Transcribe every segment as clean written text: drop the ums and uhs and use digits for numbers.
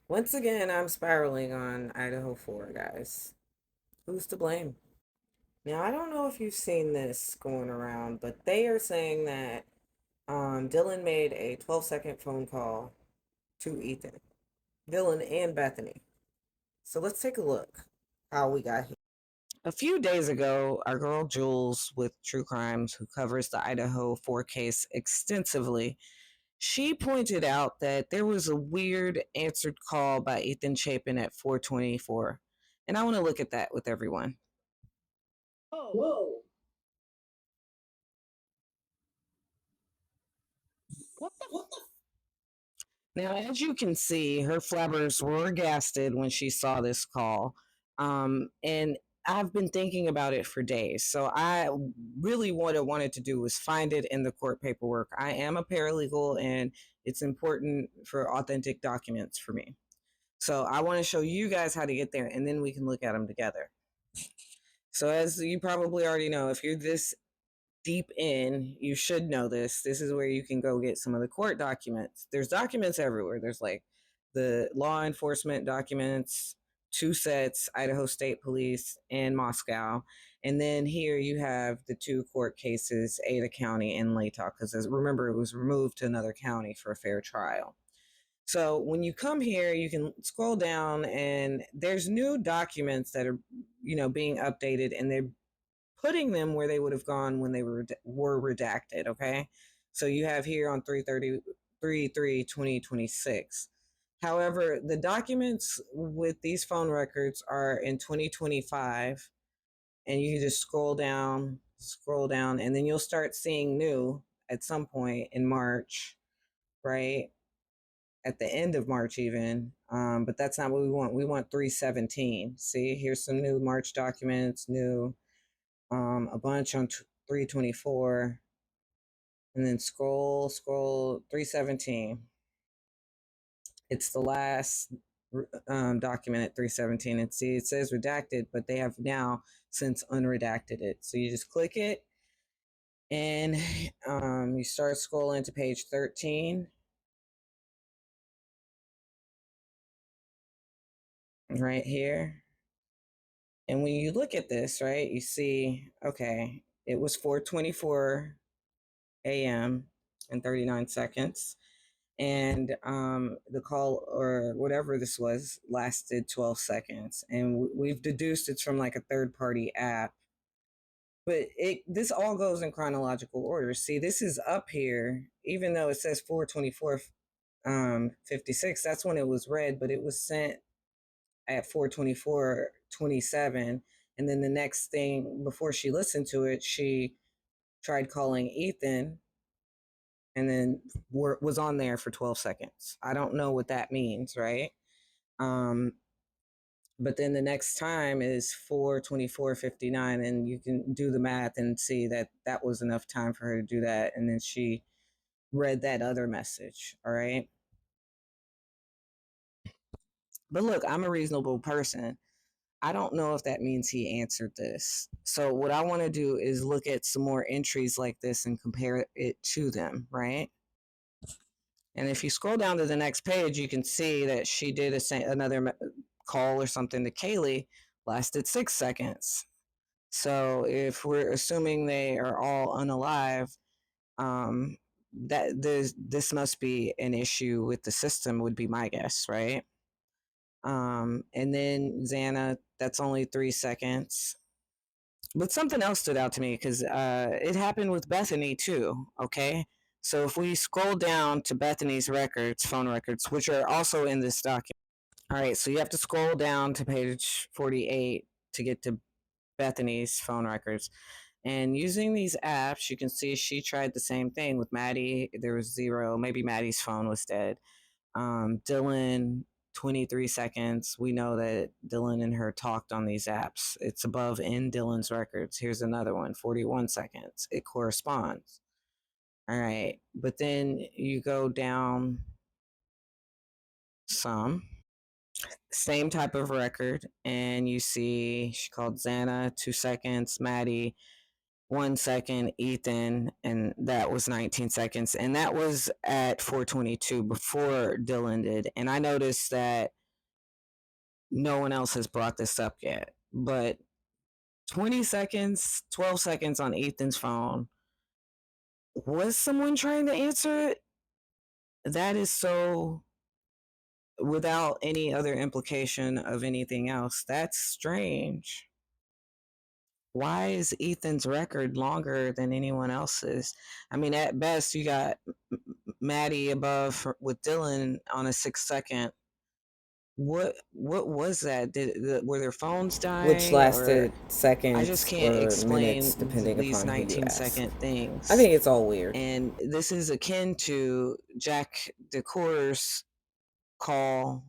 Once again, I'm spiraling on Idaho 4, guys. Who's to blame? Now, I don't know if you've seen this going around, but they are saying that Dylan made a 12-second phone call to Ethan, Dylan, and Bethany. So let's take a look how we got here. A few days ago, our girl Jules with True Crimes, who covers the Idaho 4 case extensively, she pointed out that there was a weird answered call by Ethan Chapin at 4:24. And I want to look at that with everyone. Whoa. What the? Now, as you can see, her flabbers were gasted when she saw this call. And I've been thinking about it for days. So I really what I wanted to do was find it in the court paperwork. I am a paralegal and it's important for authentic documents for me. So I want to show you guys how to get there and then we can look at them together. So as you probably already know, if you're this deep in, you should know this. This is where you can go get some of the court documents. There's documents everywhere. There's like the law enforcement documents, two sets, Idaho State Police and Moscow. And then here you have the two court cases, Ada County and Latah, because remember, it was removed to another county for a fair trial. So when you come here, you can scroll down and there's new documents that are, being updated and they're putting them where they would have gone when they were redacted. Okay. So you have here on 3/3/2026. However, the documents with these phone records are in 2025 and you can just scroll down, and then you'll start seeing new at some point in March, right? At the end of March, even. But that's not what we want. We want 3/17. See, here's some new March documents, new a bunch on 3/24, and then scroll 3/17. It's the last document at 3/17. And see, it says redacted, but they have now since unredacted it. So you just click it and you start scrolling to page 13 right here. And when you look at this, right, you see, okay, it was 4:24 a.m. and 39 seconds. And the call or whatever this was lasted 12 seconds. And we've deduced it's from like a third party app. But this all goes in chronological order. See, this is up here, even though it says 4:24 56, that's when it was read, but it was sent at 4:24:27. And then the next thing before she listened to it, she tried calling Ethan and then was on there for 12 seconds. I don't know what that means, right? Um, but then the next time is 4:24:59, and you can do the math and see that that was enough time for her to do that. And then she read that other message. All right. But look, I'm a reasonable person. I don't know if that means he answered this. So what I want to do is look at some more entries like this and compare it to them, right? And if you scroll down to the next page, you can see that she did another call or something to Kaylee, lasted 6 seconds. So if we're assuming they are all unalive, um, that this must be an issue with the system, would be my guess, right? And then Xana, that's only 3 seconds. But something else stood out to me because it happened with Bethany too. Okay, so if we scroll down to Bethany's records, phone records, which are also in this document. All right, so you have to scroll down to page 48 to get to Bethany's phone records. And using these apps, you can see she tried the same thing with Maddie. There was zero. Maybe Maddie's phone was dead. Dylan, 23 seconds. We know that Dylan and her talked on these apps. It's above in Dylan's records. Here's another one, 41 seconds. It corresponds. All right. But then you go down some, same type of record, and you see she called Xana, 2 seconds, Maddie, 1 second Ethan, and that was 19 seconds. And that was at 4:22 before Dylan did. And I noticed that no one else has brought this up yet. But 20 seconds, 12 seconds on Ethan's phone. Was someone trying to answer it? That is so without any other implication of anything else. That's strange. Why is Ethan's record longer than anyone else's? I mean, at best, you got Maddie above with Dylan on a 6 second. What was that? Were their phones Which dying, or lasted I just seconds can't or minutes, explain depending these upon who you 19-second ask. I things. think it's all weird. And this is akin to Jack DeCour's call.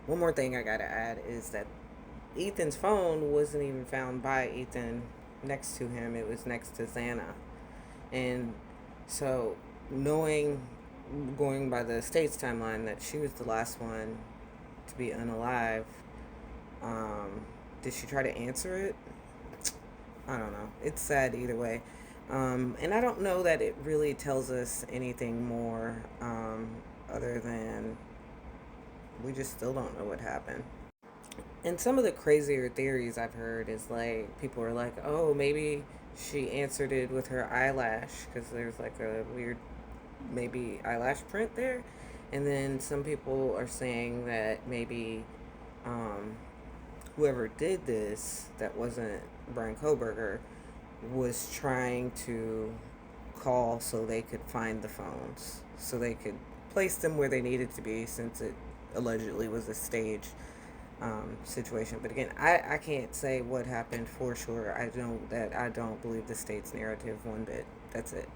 One more thing I gotta add is that Ethan's phone wasn't even found by Ethan next to him. It was next to Xana. And so, knowing, going by the state's timeline, that she was the last one to be unalive, did she try to answer it? I don't know. It's sad either way. And I don't know that it really tells us anything more other than we just still don't know what happened. And some of the crazier theories I've heard is like people are like, oh, maybe she answered it with her eyelash because there's like a weird maybe eyelash print there. And then some people are saying that maybe um, whoever did this, that wasn't Brian Koberger, was trying to call so they could find the phones, so they could place them where they needed to be, since it allegedly was a stage situation. But again, I can't say what happened for sure. I don't believe the state's narrative one bit. That's it.